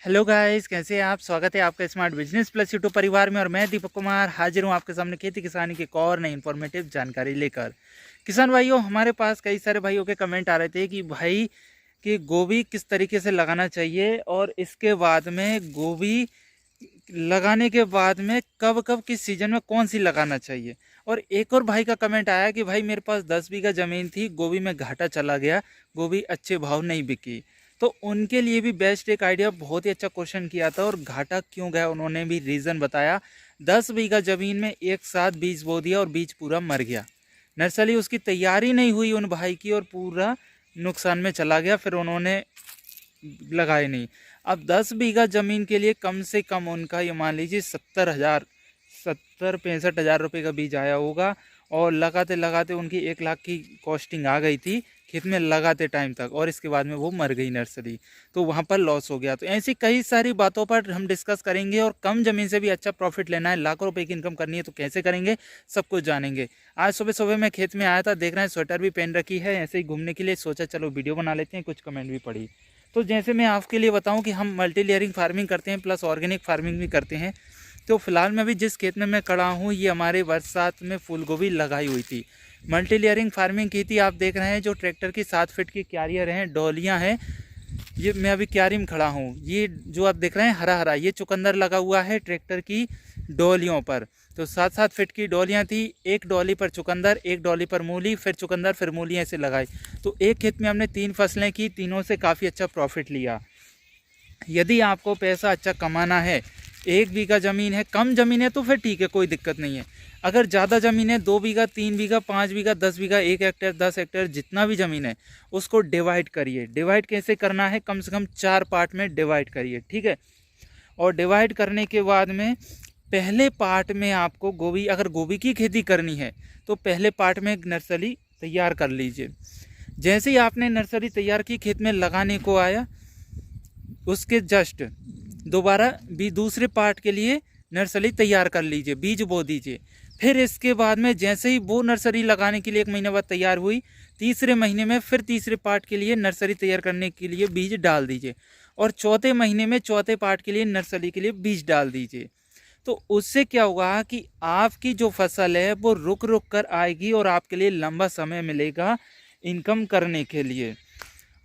Hello guys, कैसे हैं आप। स्वागत है आपका स्मार्ट बिजनेस प्लस यूट्यूब परिवार में। और मैं दीपक कुमार हाजिर हूं आपके सामने खेती किसानी की एक और नई इन्फॉर्मेटिव जानकारी लेकर। किसान भाइयों, हमारे पास कई सारे भाइयों के कमेंट आ रहे थे कि भाई कि गोभी किस तरीके से लगाना चाहिए और इसके बाद में गोभी लगाने के बाद में कब कब किस सीजन में कौन सी लगाना चाहिए। और एक और भाई का कमेंट आया कि भाई मेरे पास 10 बीघा ज़मीन थी, गोभी में घाटा चला गया, गोभी अच्छे भाव नहीं बिकी। तो उनके लिए भी बेस्ट एक आइडिया, बहुत ही अच्छा क्वेश्चन किया था और घाटा क्यों गया उन्होंने भी रीज़न बताया। 10 बीघा ज़मीन में एक साथ बीज बो दिया और बीज पूरा मर गया। नर्सरी उसकी तैयारी नहीं हुई उन भाई की और पूरा नुकसान में चला गया, फिर उन्होंने लगाए नहीं। अब 10 बीघा ज़मीन के लिए कम से कम उनका ये मान लीजिए 70 65 हज़ार रुपये का बीज आया होगा। और लगाते लगाते उनकी 1 लाख की कॉस्टिंग आ गई थी खेत में लगाते टाइम तक, और इसके बाद में वो मर गई नर्सरी, तो वहाँ पर लॉस हो गया। तो ऐसी कई सारी बातों पर हम डिस्कस करेंगे। और कम ज़मीन से भी अच्छा प्रॉफिट लेना है, लाखों रुपए की इनकम करनी है, तो कैसे करेंगे सब कुछ जानेंगे। आज सुबह सुबह मैं खेत में आया था, देख रहे हैं स्वेटर भी पहन रखी है, ऐसे ही घूमने के लिए सोचा चलो वीडियो बना लेते हैं। कुछ कमेंट भी पड़ी, तो जैसे मैं आपके लिए बताऊं कि हम मल्टी लेयरिंग फार्मिंग करते हैं प्लस ऑर्गेनिक फार्मिंग भी करते हैं। तो फिलहाल मैं भी जिस खेत में मैं खड़ा हूं, ये हमारे बरसात में फूल गोभी लगाई हुई थी। मल्टी लेयरिंग फार्मिंग की थी। आप देख रहे हैं जो ट्रैक्टर की 7 फीट की क्यारियाँ हैं, डोलियाँ हैं। ये मैं अभी क्यारी में खड़ा हूँ, ये जो आप देख रहे हैं हरा हरा, ये चुकंदर लगा हुआ है ट्रैक्टर की डोलियों पर। तो 7 7 फीट की डोलियाँ थी, एक डोली पर चुकंदर, एक डोली पर मूली, फिर चुकंदर, फिर मूली, ऐसे लगाई। तो एक खेत में हमने 3 फसलें की, तीनों से काफ़ी अच्छा प्रॉफिट लिया। यदि आपको पैसा अच्छा कमाना है, 1 बीघा ज़मीन है, कम ज़मीन है तो फिर ठीक है, कोई दिक्कत नहीं है। अगर ज़्यादा ज़मीन है, 2 बीघा, 3 बीघा, 5 बीघा, 10 बीघा, 1 हेक्टेयर, 10 हेक्टेयर, जितना भी ज़मीन है उसको डिवाइड करिए। डिवाइड कैसे करना है, कम से कम 4 पार्ट में डिवाइड करिए, ठीक है। और डिवाइड करने के बाद में पहले पार्ट में आपको गोभी, अगर गोभी की खेती करनी है तो पहले पार्ट में एक नर्सरी तैयार कर लीजिए। जैसे ही आपने नर्सरी तैयार की, खेत में लगाने को आया, उसके जस्ट दोबारा भी दूसरे पार्ट के लिए नर्सरी तैयार कर लीजिए, बीज बो दीजिए। फिर इसके बाद में जैसे ही वो नर्सरी लगाने के लिए 1 महीने बाद तैयार हुई, तीसरे महीने में फिर तीसरे पार्ट के लिए नर्सरी तैयार करने के लिए बीज डाल दीजिए। और चौथे महीने में चौथे पार्ट के लिए नर्सरी के लिए बीज डाल दीजिए। तो उससे क्या होगा कि आपकी जो फसल है वो रुक रुक कर आएगी और आपके लिए लंबा समय मिलेगा इनकम करने के लिए।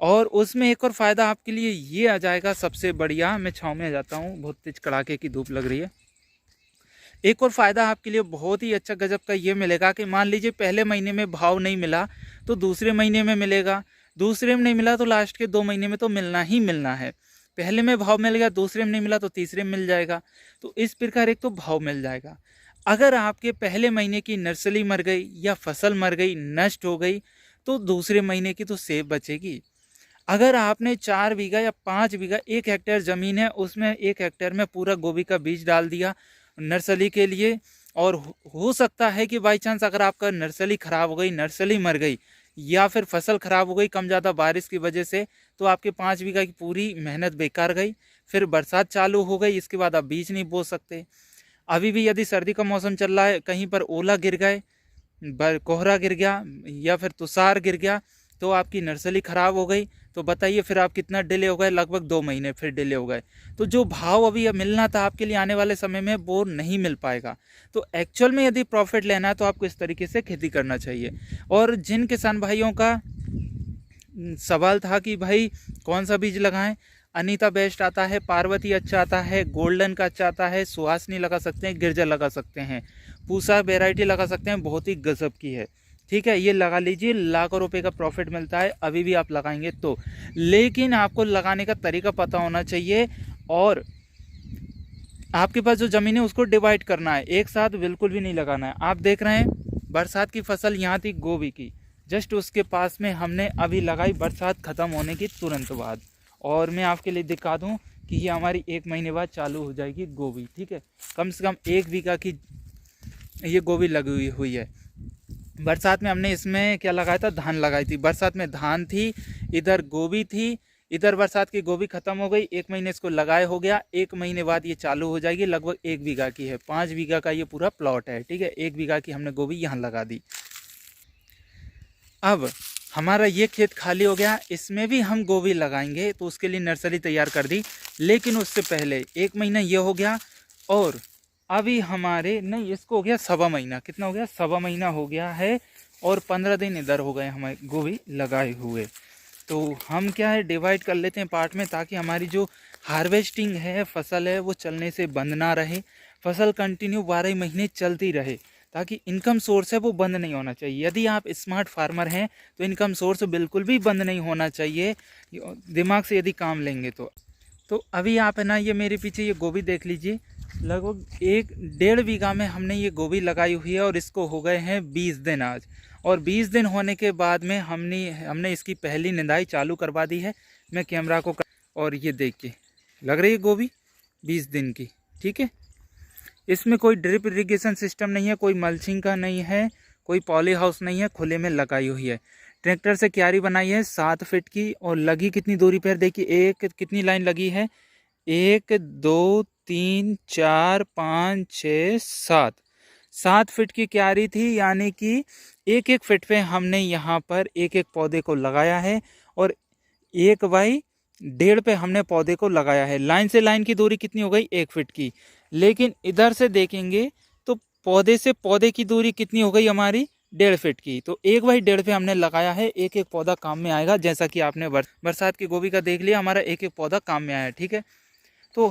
और उसमें एक और फ़ायदा आपके लिए ये आ जाएगा, सबसे बढ़िया, मैं छाँव में आ जाता हूँ, बहुत तेज कड़ाके की धूप लग रही है। एक और फ़ायदा आपके लिए बहुत ही अच्छा गजब का ये मिलेगा कि मान लीजिए पहले महीने में भाव नहीं मिला तो दूसरे महीने में मिलेगा, दूसरे में नहीं मिला तो लास्ट के 2 महीने में तो मिलना ही मिलना है। पहले में भाव मिल गया, दूसरे में नहीं मिला तो तीसरे में मिल जाएगा। तो इस प्रकार एक तो भाव मिल जाएगा। अगर आपके पहले महीने की नर्सरी मर गई या फसल मर गई, नष्ट हो गई, तो दूसरे महीने की तो सेब बचेगी। अगर आपने 4 बीघा या 5 बीघा, 1 हेक्टेयर ज़मीन है, उसमें 1 हेक्टेयर में पूरा गोभी का बीज डाल दिया नर्सरी के लिए। और हो सकता है कि बाई चांस अगर आपका नर्सरी ख़राब हो गई, नर्सरी मर गई, या फिर फसल ख़राब हो गई कम ज़्यादा बारिश की वजह से, तो आपके 5 बीघा की पूरी मेहनत बेकार गई। फिर बरसात चालू हो गई, इसके बाद आप बीज नहीं बो सकते। अभी भी यदि सर्दी का मौसम चल रहा है, कहीं पर ओला गिर गए, कोहरा गिर गया या फिर तुषार गिर गया, तो आपकी नर्सरी ख़राब हो गई, तो बताइए फिर आप कितना डिले हो गए, लगभग 2 महीने फिर डिले हो गए। तो जो भाव अभी मिलना था आपके लिए आने वाले समय में, वो नहीं मिल पाएगा। तो एक्चुअल में यदि प्रॉफिट लेना है तो आपको इस तरीके से खेती करना चाहिए। और जिन किसान भाइयों का सवाल था कि भाई कौन सा बीज लगाएं, अनीता बेस्ट आता है, पार्वती अच्छा आता है, गोल्डन का अच्छा आता है, सुहासनी लगा सकते हैं, गिरजा लगा सकते हैं, पूसा वेराइटी लगा सकते हैं, बहुत ही गजब की है, ठीक है। ये लगा लीजिए, लाखों रुपए का प्रॉफिट मिलता है अभी भी आप लगाएंगे तो। लेकिन आपको लगाने का तरीका पता होना चाहिए और आपके पास जो ज़मीन है उसको डिवाइड करना है, एक साथ बिल्कुल भी नहीं लगाना है। आप देख रहे हैं बरसात की फसल यहाँ थी गोभी की, जस्ट उसके पास में हमने अभी लगाई बरसात ख़त्म होने की तुरंत बाद। और मैं आपके लिए दिखा दूँ कि ये हमारी 1 महीने बाद चालू हो जाएगी गोभी, ठीक है। कम से कम 1 बीघा की ये गोभी लगी हुई है। बरसात में हमने इसमें क्या लगाया था, धान लगाई थी। बरसात में धान थी, इधर गोभी थी, इधर बरसात की गोभी खत्म हो गई, 1 महीने इसको लगाए हो गया, 1 महीने बाद ये चालू हो जाएगी। लगभग 1 बीघा की है, 5 बीघा का ये पूरा प्लॉट है, ठीक है। 1 बीघा की हमने गोभी यहाँ लगा दी। अब हमारा ये खेत खाली हो गया, इसमें भी हम गोभी लगाएंगे, तो उसके लिए नर्सरी तैयार कर दी। लेकिन उससे पहले 1 महीना ये हो गया, और अभी हमारे नहीं, इसको हो गया 1.25 महीना। कितना हो गया? 1.25 महीना हो गया है, और 15 दिन इधर हो गए हमारे गोभी लगाए हुए। तो हम क्या है, डिवाइड कर लेते हैं पार्ट में, ताकि हमारी जो हार्वेस्टिंग है, फसल है, वो चलने से बंद ना रहे। फसल कंटिन्यू 12 महीने चलती रहे, ताकि इनकम सोर्स है वो बंद नहीं होना चाहिए। यदि आप स्मार्ट फार्मर हैं तो इनकम सोर्स बिल्कुल भी बंद नहीं होना चाहिए, दिमाग से यदि काम लेंगे तो अभी आप है ना, ये मेरे पीछे ये गोभी देख लीजिए, लगभग 1-1.5 बीघा में हमने ये गोभी लगाई हुई है, और इसको हो गए हैं 20 दिन आज। और 20 दिन होने के बाद में हमने इसकी पहली निंदाई चालू करवा दी है। मैं कैमरा को और ये देखिए, लग रही है गोभी 20 दिन की, ठीक है। इसमें कोई ड्रिप इरिगेशन सिस्टम नहीं है, कोई मल्चिंग का नहीं है, कोई पॉली हाउस नहीं है, खुले में लगाई हुई है। ट्रैक्टर से क्यारी बनाई है 7 फीट की, और लगी कितनी दूरी पर देखिए, एक कितनी लाइन लगी है, 1 2 3 4 5 6 7 फीट की क्यारी थी। यानी कि 1-1 फीट पे हमने यहाँ पर एक पौधे को लगाया है, और 1 बाई 1.5 पे हमने पौधे को लगाया है। लाइन से लाइन की दूरी कितनी हो गई? 1 फीट की। लेकिन इधर से देखेंगे तो पौधे से पौधे की दूरी कितनी हो गई हमारी? 1.5 फीट की। तो 1 बाई 1.5 पे हमने लगाया है, एक पौधा काम में आएगा। जैसा कि आपने बरसात की गोभी का देख लिया, हमारा एक पौधा काम में आया, ठीक है। तो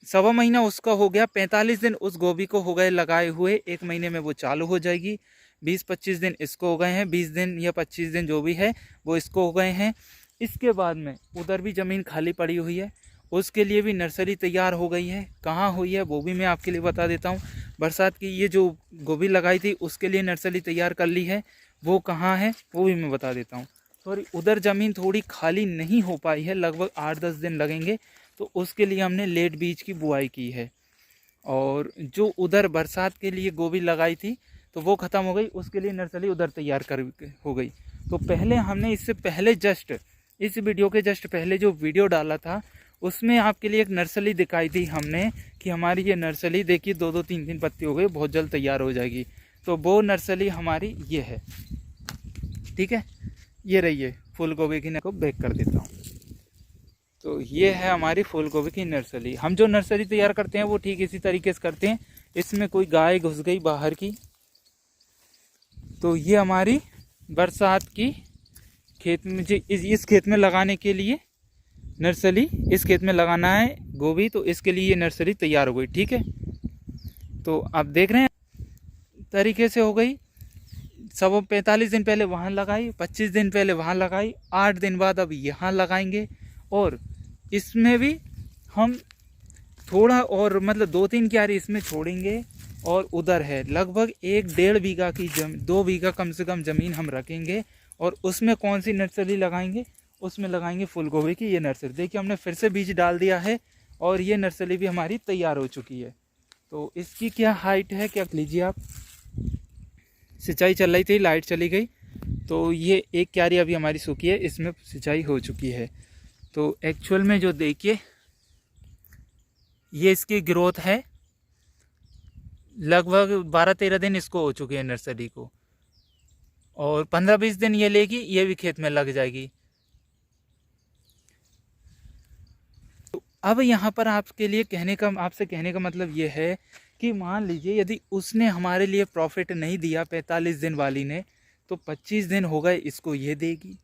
1.25 महीना उसका हो गया, 45 दिन उस गोभी को हो गए लगाए हुए, 1 महीने में वो चालू हो जाएगी। 20-25 दिन इसको हो गए हैं, 20 दिन या 25 दिन जो भी है वो इसको हो गए हैं। इसके बाद में उधर भी ज़मीन खाली पड़ी हुई है, उसके लिए भी नर्सरी तैयार हो गई है। कहाँ हुई है वो भी मैं आपके लिए बता देता हूँ। बरसात की ये जो गोभी लगाई थी उसके लिए नर्सरी तैयार कर ली है, वो कहाँ है वो भी मैं बता देता हूँ। सॉरी, उधर ज़मीन थोड़ी खाली नहीं हो पाई है, लगभग 8-10 दिन लगेंगे, तो उसके लिए हमने लेट बीज की बुआई की है। और जो उधर बरसात के लिए गोभी लगाई थी तो वो ख़त्म हो गई, उसके लिए नर्सरी उधर तैयार कर हो गई। तो पहले हमने इससे पहले जस्ट इस वीडियो के जस्ट पहले जो वीडियो डाला था उसमें आपके लिए एक नर्सरी दिखाई थी हमने, कि हमारी ये नर्सरी देखिए 2-2 3-3 पत्ती हो गई, बहुत जल्द तैयार हो जाएगी। तो वो नर्सरी हमारी ये है, ठीक है। ये रही है फूल गोभी की, को बैक कर देता हूँ। तो ये है हमारी फूल गोभी की नर्सरी। हम जो नर्सरी तैयार करते हैं वो ठीक इसी तरीके से करते हैं। इसमें कोई गाय घुस गई बाहर की, तो ये हमारी बरसात की खेत में इस खेत में लगाने के लिए नर्सरी, इस खेत में लगाना है गोभी, तो इसके लिए ये नर्सरी तैयार हो गई, ठीक है। तो आप देख रहे हैं तरीके से हो गई। सब 45 दिन पहले वहाँ लगाई, 25 दिन पहले वहाँ लगाई, 8 दिन बाद अब यहाँ लगाएंगे। और इसमें भी हम थोड़ा और मतलब 2-3 क्यारी इसमें छोड़ेंगे, और उधर है लगभग 1-1.5 बीघा की 2 बीघा कम से कम ज़मीन हम रखेंगे, और उसमें कौन सी नर्सरी लगाएंगे? उसमें लगाएंगे फूल गोभी की ये नर्सरी। देखिए हमने फिर से बीज डाल दिया है, और ये नर्सरी भी हमारी तैयार हो चुकी है। तो इसकी क्या हाइट है, क्या लीजिए आप, सिंचाई चल रही थी, लाइट चली गई, तो ये एक क्यारी अभी हमारी सूखी है, इसमें सिंचाई हो चुकी है। तो एक्चुअल में जो देखिए ये इसकी ग्रोथ है, लगभग 12-13 दिन इसको हो चुके हैं नर्सरी को, और 15-20 दिन ये लेगी, ये भी खेत में लग जाएगी। तो अब यहाँ पर आपसे कहने का मतलब ये है कि मान लीजिए यदि उसने हमारे लिए प्रॉफिट नहीं दिया 45 दिन वाली ने, तो 25 दिन हो गए इसको ये देगी।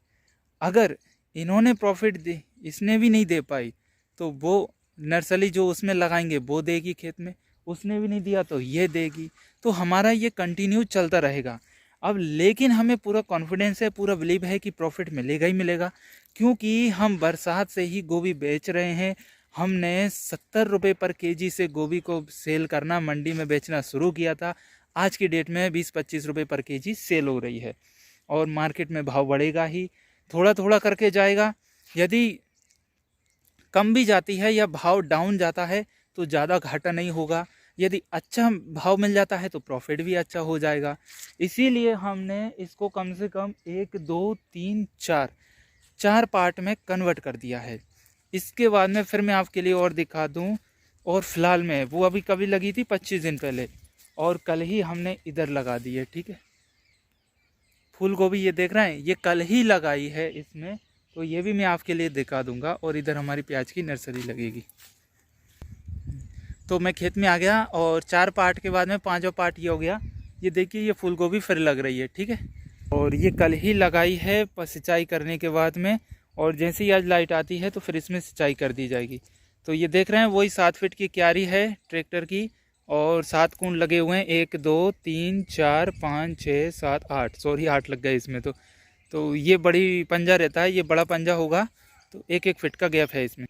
अगर इन्होंने प्रॉफिट दे, इसने भी नहीं दे पाई, तो वो नर्सरी जो उसमें लगाएंगे वो देगी खेत में, उसने भी नहीं दिया तो ये देगी। तो हमारा ये कंटिन्यू चलता रहेगा। अब लेकिन हमें पूरा कॉन्फिडेंस है, पूरा बिलीव है कि प्रॉफिट मिलेगा ही मिलेगा, क्योंकि हम बरसात से ही गोभी बेच रहे हैं। हमने 70 रुपये पर केजी से गोभी को सेल करना, मंडी में बेचना शुरू किया था। आज की डेट में 20-25 रुपये पर केजी सेल हो रही है, और मार्केट में भाव बढ़ेगा ही, थोड़ा थोड़ा करके जाएगा। यदि कम भी जाती है या भाव डाउन जाता है तो ज़्यादा घाटा नहीं होगा। यदि अच्छा भाव मिल जाता है तो प्रॉफिट भी अच्छा हो जाएगा। इसीलिए हमने इसको कम से कम 1 2 3 4 पार्ट में कन्वर्ट कर दिया है। इसके बाद में फिर मैं आपके लिए और दिखा दूं। और फिलहाल में वो अभी कभी लगी थी 25 दिन पहले, और कल ही हमने इधर लगा दी है, ठीक है। फूल गोभी ये देख रहे हैं, ये कल ही लगाई है इसमें, तो ये भी मैं आपके लिए दिखा दूंगा। और इधर हमारी प्याज की नर्सरी लगेगी। तो मैं खेत में आ गया और 4 पार्ट के बाद में 5वां पार्ट ये हो गया। ये देखिए ये फूल गोभी फिर लग रही है, ठीक है। और ये कल ही लगाई है सिंचाई करने के बाद में, और जैसे ही आज लाइट आती है तो फिर इसमें सिंचाई कर दी जाएगी। तो ये देख रहे हैं वही 7 फीट की क्यारी है ट्रैक्टर की, और 7 कूंड लगे हुए हैं, 1 2 3 4 5 6 7 8, सॉरी 8 लग गए इसमें। तो ये बड़ी पंजा रहता है, ये बड़ा पंजा होगा, तो 1 फीट का गैप है इसमें।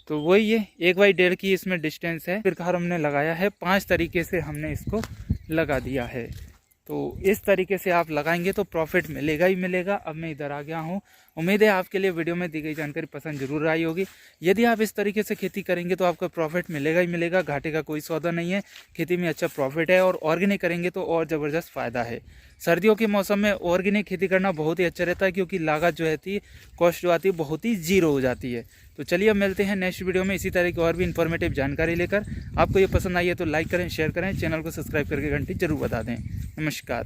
तो वही ये 1/1.5 की इसमें डिस्टेंस है। प्रकार हमने लगाया है, 5 तरीके से हमने इसको लगा दिया है। तो इस तरीके से आप लगाएंगे तो प्रॉफिट मिलेगा ही मिलेगा। अब मैं इधर आ गया हूँ। उम्मीद है आपके लिए वीडियो में दी गई जानकारी पसंद जरूर आई होगी। यदि आप इस तरीके से खेती करेंगे तो आपको प्रॉफिट मिलेगा ही मिलेगा, घाटे का कोई सौदा नहीं है। खेती में अच्छा प्रॉफिट है, और ऑर्गेनिक करेंगे तो और ज़बरदस्त फ़ायदा है। सर्दियों के मौसम में ऑर्गेनिक खेती करना बहुत ही अच्छा रहता है, क्योंकि लागत जो है कॉस्ट जो आती है बहुत ही जीरो हो जाती है। तो चलिए अब मिलते हैं नेक्स्ट वीडियो में इसी तरह की और भी इन्फॉर्मेटिव जानकारी लेकर। आपको ये पसंद आई है तो लाइक करें, शेयर करें, चैनल को सब्सक्राइब करके घंटी जरूर बता दें। नमस्कार।